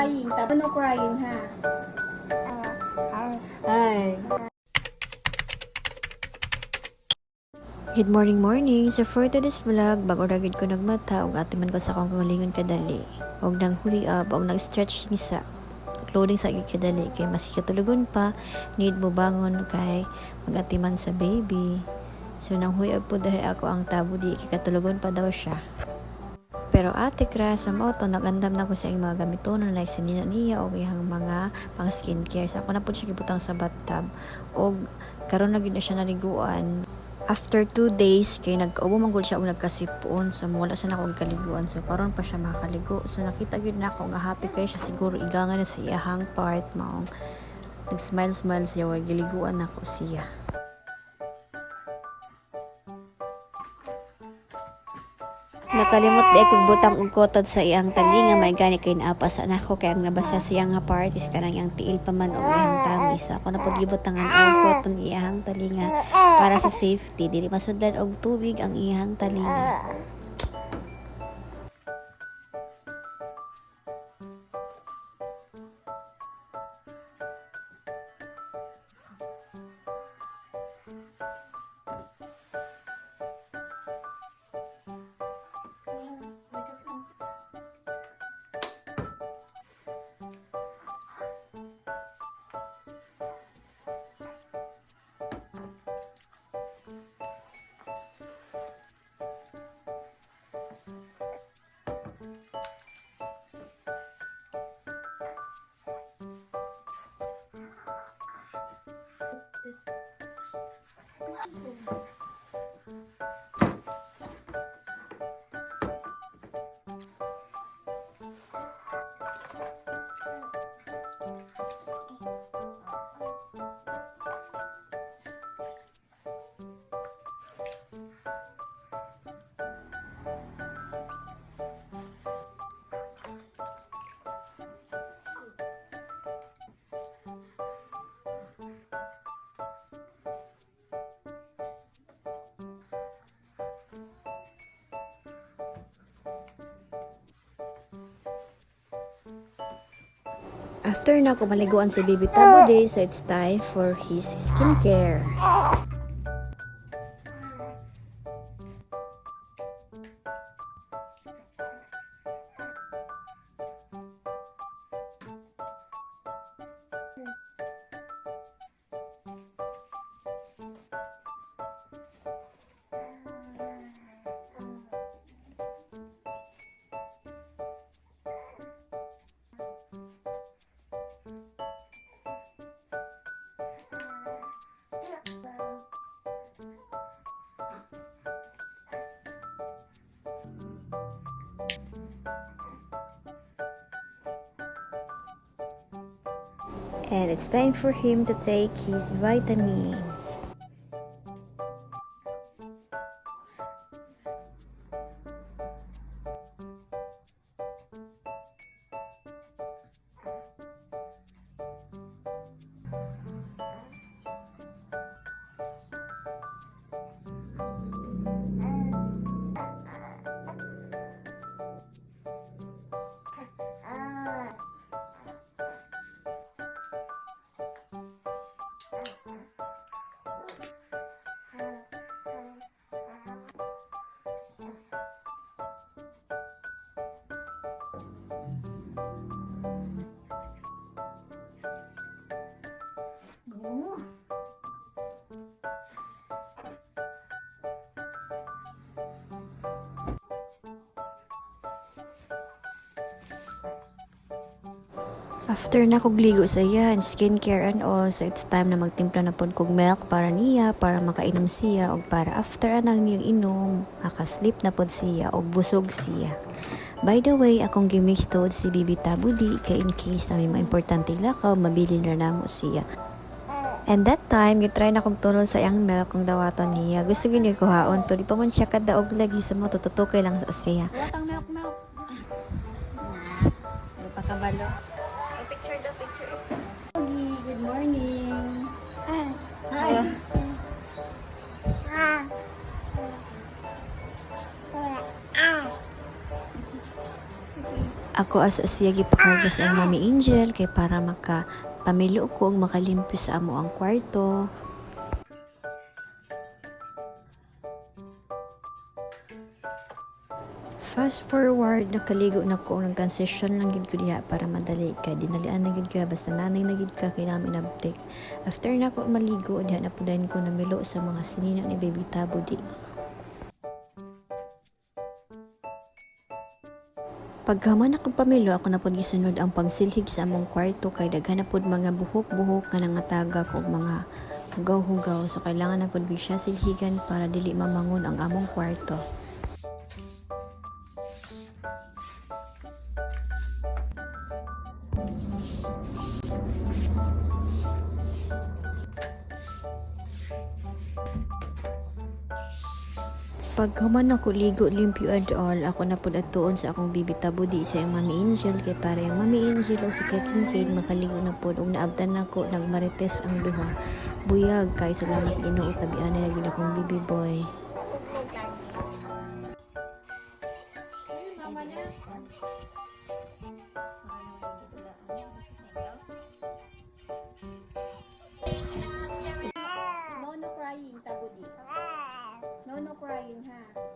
crying. Tapos no crying, ha? Hi. Good morning. So for today's vlog, bago ragid ko nagmata, og atiman ko sa akong kalingon kadali. Og nang huli up, og nag-stretch ni sa clothing sa kadali. Kay masikatulugon pa, need mo bangon kay magatiman sa baby. So nang huli up po dahil ako ang tabo di, kikatulugon pa daw siya. Pero ate Kra, sa mo to, nagandam na ko sa iyong mga gamitonon like sa nina niya o iyang mga pang skincare. So ako na po siya kibutang sa bathtub. Og karon na gid na siya naliguan. After 2 days, kay nagkaubo manggol siya o nagkasipon. So wala siya na akong kaliguan. So karon pa siya makaligo. So nakita gid na ako nga happy kay siya, siguro igangan na sa iyang part maong nag-smile siya, wag giliguan ako siya. Nakalimot di ako butang og kotod sa iyang tagi nga may gani kay naapasa na ako kay ang nabasa sa iyang parties kanang iyang tiil pa man og iyang tami. So ako na pud gibutang ang kotod iyang talinga para sa safety dili masudlan og tubig ang iyang talinga. After na ko maliguan si baby Tabo Day, so it's time for his skincare. And it's time for him to take his vitamins. After na kog ligo sa yan, skincare and all, so it's time na magtimpla na pod kog milk para niya, para makainom siya, og para after anang niyang inom, makasleep na pod siya, og busog siya. By the way, akong gimix tood si Bibi Tabudi, kay in case na may mga importante lakaw, mabili na namo siya. And that time, gitry na kong tunol sa iyang milk kung dawaton niya. Gusto gini ko haon, pero di pa man siya kadaog lagi sa mo, tututukay lang sa siya. Watang milk. Ano pa kabalo? Picture. Good morning. Hi. Ako as siya gipakarga sa Mami Angel kay para pamilo ko ug makalimpyo sa amo ang kwarto. Fast forward, nakaligo na ko ng concession lang gid ko diha para madali kay dinalian na gid ka basta nanay na gid ka kay namin update. After na ko maligo, diha na pudayon ko na milo sa mga sinina ni Baby Tabo di. Pagkaman ako pamilo, ako na pod gisunod ang pagsilhig sa among kwarto kay daghan na pod mga buhok-buhok nga nangatagak og mga hugaw-hugaw so kailangan na pod siya silhigan para dili mamangon ang among kwarto. Pagkaman ako ligo limpyo and all, ako na pod atuon sa akong Baby Tabo di sa yung Mami Angel kay para yung Mami Angel o si Kincaid makaligo na pod ug naabdan nako nagmarites ang duha. Buyag kay salamat Ginoo tabian na gid akong baby boy. No crying, Tabo di. No crying, ha?